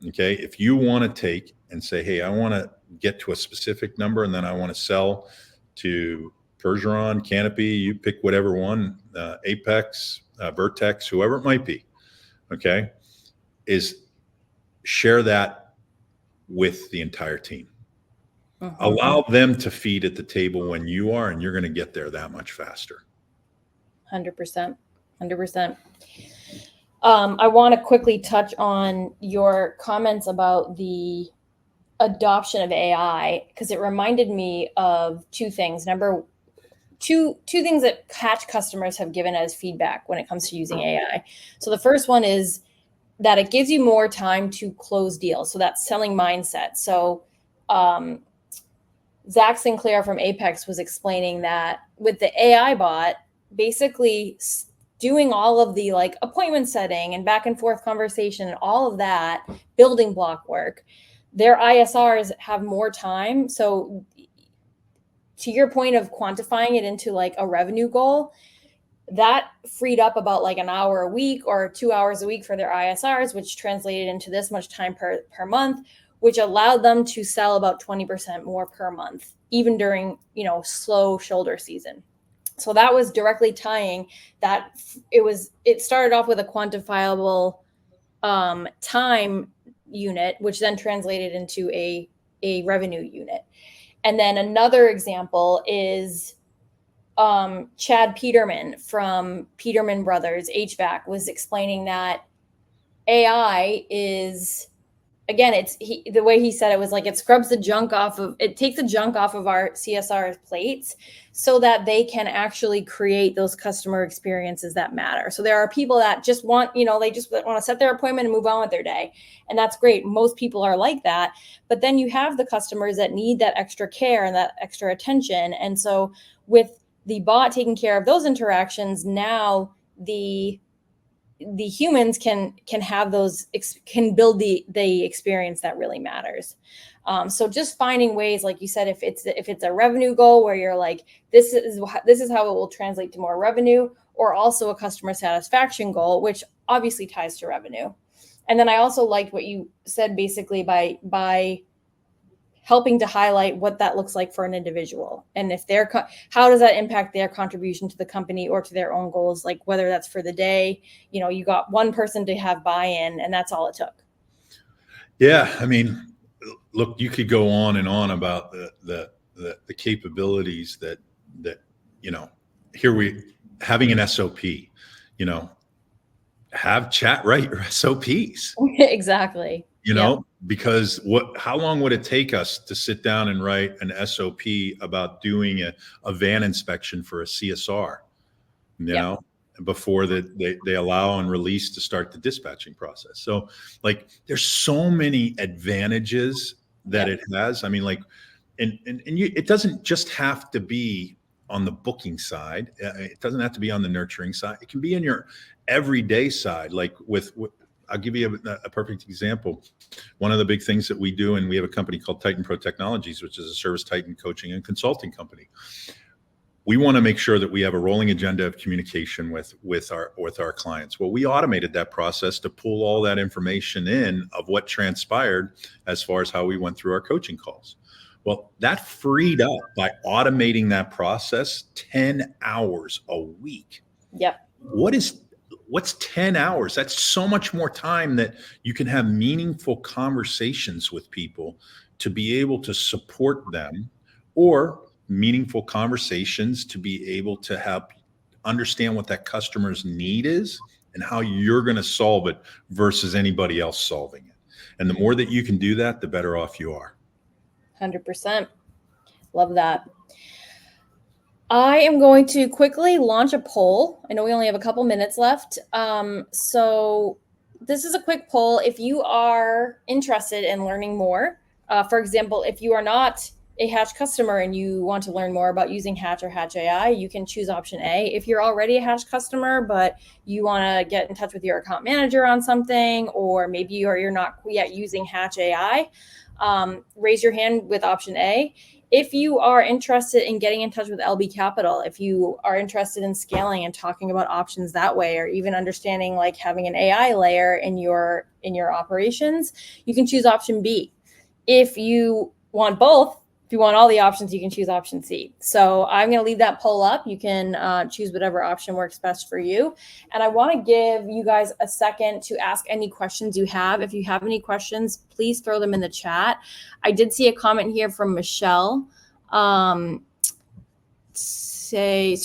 Okay. If you want to take and say, hey, I want to get to a specific number and then I want to sell to Pergeron, Canopy, you pick whatever one, Apex, Vertex, whoever it might be. Okay. Is share that with the entire team. Allow them to feed at the table when you are, and you're going to get there that much faster. 100%. 100%. I want to quickly touch on your comments about the adoption of AI, because it reminded me of two things. Two things that Hatch customers have given as feedback when it comes to using AI. So the first one is that it gives you more time to close deals. So that's selling mindset. So Zach Sinclair from Apex was explaining that with the AI bot, basically doing all of the like appointment setting and back and forth conversation and all of that building block work, their ISRs have more time. So to your point of quantifying it into like a revenue goal, that freed up about like an hour a week or 2 hours a week for their ISRs, which translated into this much time per month, which allowed them to sell about 20% more per month, even during, slow shoulder season. So that was directly tying that. It started off with a quantifiable time unit, which then translated into a revenue unit. And then another example is Chad Peterman from Peterman Brothers HVAC was explaining that AI is again, the way he said it was like, it scrubs the junk off of, it takes the junk off of our CSR plates so that they can actually create those customer experiences that matter. So there are people that just want, they just want to set their appointment and move on with their day. And that's great. Most people are like that. But then you have the customers that need that extra care and that extra attention. And so with the bot taking care of those interactions, now the humans can have those, can build the experience that really matters. So just finding ways, like you said, if it's a revenue goal where you're like, this is how it will translate to more revenue, or also a customer satisfaction goal, which obviously ties to revenue. And then I also liked what you said, basically by helping to highlight what that looks like for an individual, and if how does that impact their contribution to the company or to their own goals, like whether that's for the day, you got one person to have buy-in and that's all it took. Yeah, I mean, look, you could go on and on about the capabilities that here having an SOP, have chat write your SOPs. Exactly. Because how long would it take us to sit down and write an SOP about doing a van inspection for a CSR, before they allow and release to start the dispatching process? So like, there's so many advantages that it has. I mean, like, it doesn't just have to be on the booking side. It doesn't have to be on the nurturing side. It can be in your everyday side. Like I'll give you a perfect example. One of the big things that we do, and we have a company called Titan Pro Technologies, which is a service Titan coaching and consulting company. We want to make sure that we have a rolling agenda of communication with our clients. Well, we automated that process to pull all that information in of what transpired as far as how we went through our coaching calls. Well, that freed up, by automating that process, 10 hours a week. Yep. What's 10 hours? That's so much more time that you can have meaningful conversations with people to be able to support them, or meaningful conversations to be able to help understand what that customer's need is and how you're going to solve it versus anybody else solving it. And the more that you can do that, the better off you are. 100%. Love that. I am going to quickly launch a poll. I know we only have a couple minutes left. So this is a quick poll. If you are interested in learning more, for example, if you are not a Hatch customer and you want to learn more about using Hatch or Hatch AI, you can choose option A. If you're already a Hatch customer, but you want to get in touch with your account manager on something, or maybe you're not yet using Hatch AI, raise your hand with option A. If you are interested in getting in touch with LB Capital, if you are interested in scaling and talking about options that way, or even understanding like having an AI layer in your operations, you can choose option B. If you want both, if you want all the options, you can choose option C. So I'm going to leave that poll up. You can choose whatever option works best for you. And I want to give you guys a second to ask any questions you have. If you have any questions, please throw them in the chat. I did see a comment here from Michelle. She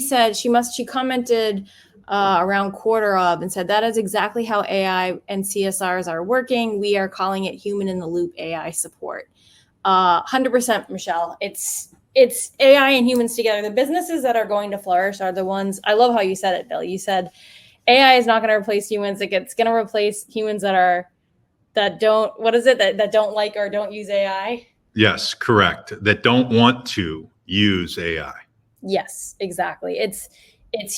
said she commented around quarter of and said, that is exactly how AI and CSRs are working. We are calling it human in the loop AI support. 100%, Michelle. It's AI and humans together. The businesses that are going to flourish are the ones. I love how you said it, Bill. You said AI is not going to replace humans. It's going to replace humans that don't like or don't use AI. Yes, correct. That don't want to use AI. Yes, exactly. It's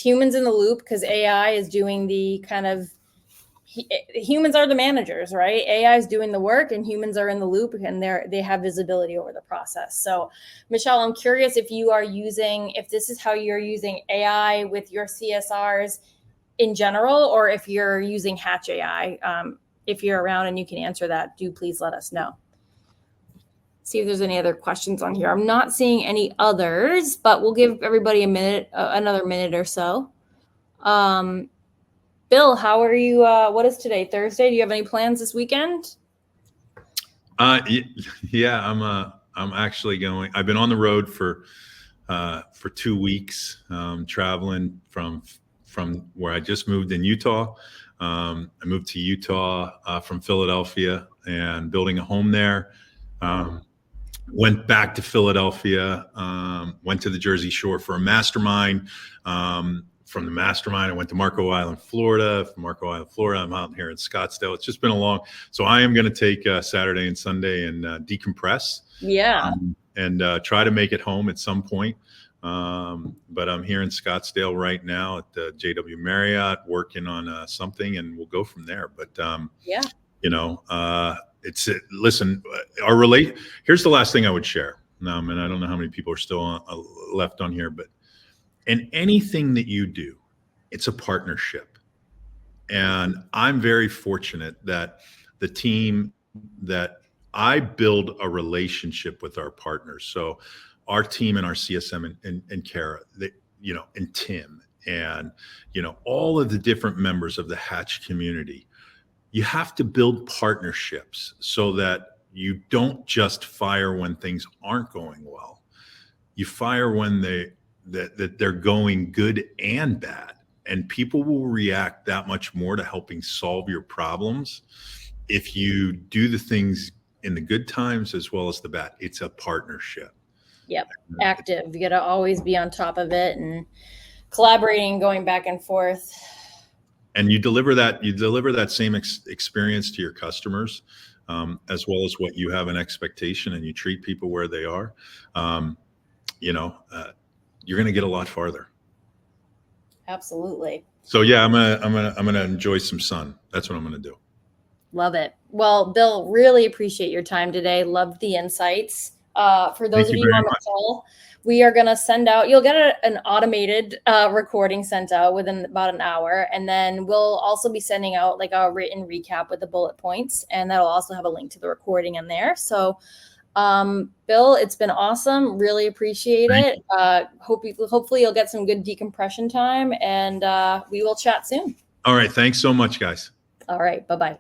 humans in the loop, because AI is doing the kind of, humans are the managers, right? AI is doing the work and humans are in the loop, and they have visibility over the process. So Michelle, I'm curious if this is how you're using AI with your CSRs in general, or if you're using Hatch AI. If you're around and you can answer that, do please let us know. See if there's any other questions on here. I'm not seeing any others, but we'll give everybody another minute or so. Bill, how are you? What is today? Thursday? Do you have any plans this weekend? Yeah, I'm actually going. I've been on the road for 2 weeks, traveling from from where I just moved in Utah. I moved to Utah from Philadelphia and building a home there. Went back to Philadelphia, went to the Jersey Shore for a mastermind. From the mastermind, I went to Marco Island, Florida. From Marco Island, Florida, I'm out here in Scottsdale. It's just been so I am going to take Saturday and Sunday and decompress. Yeah. And try to make it home at some point. But I'm here in Scottsdale right now at the JW Marriott working on something, and we'll go from there. But yeah, listen, here's the last thing I would share. And I don't know how many people are still left on here, but in anything that you do, it's a partnership. And I'm very fortunate that the team that I build a relationship with our partners. So our team and our CSM and Kara, and Tim, and, all of the different members of the Hatch community, you have to build partnerships so that you don't just fire when things aren't going well. You fire when that they're going good and bad, and people will react that much more to helping solve your problems if you do the things in the good times as well as the bad. It's a partnership. Yep. Active. You got to always be on top of it and collaborating, going back and forth. And you deliver that same experience to your customers, as well as what you have an expectation, and you treat people where they are. You're going to get a lot farther. Absolutely. So yeah, I'm gonna enjoy some sun. That's what I'm gonna do. Love it. Well, Bill, really appreciate your time today. Loved the insights. For those of you on the call, we are going to send out, you'll get an automated recording sent out within about an hour. And then we'll also be sending out like a written recap with the bullet points. And that'll also have a link to the recording in there. So, Bill, it's been awesome. Really appreciate it. Hopefully you'll get some good decompression time, and we will chat soon. All right. Thanks so much, guys. All right. Bye-bye.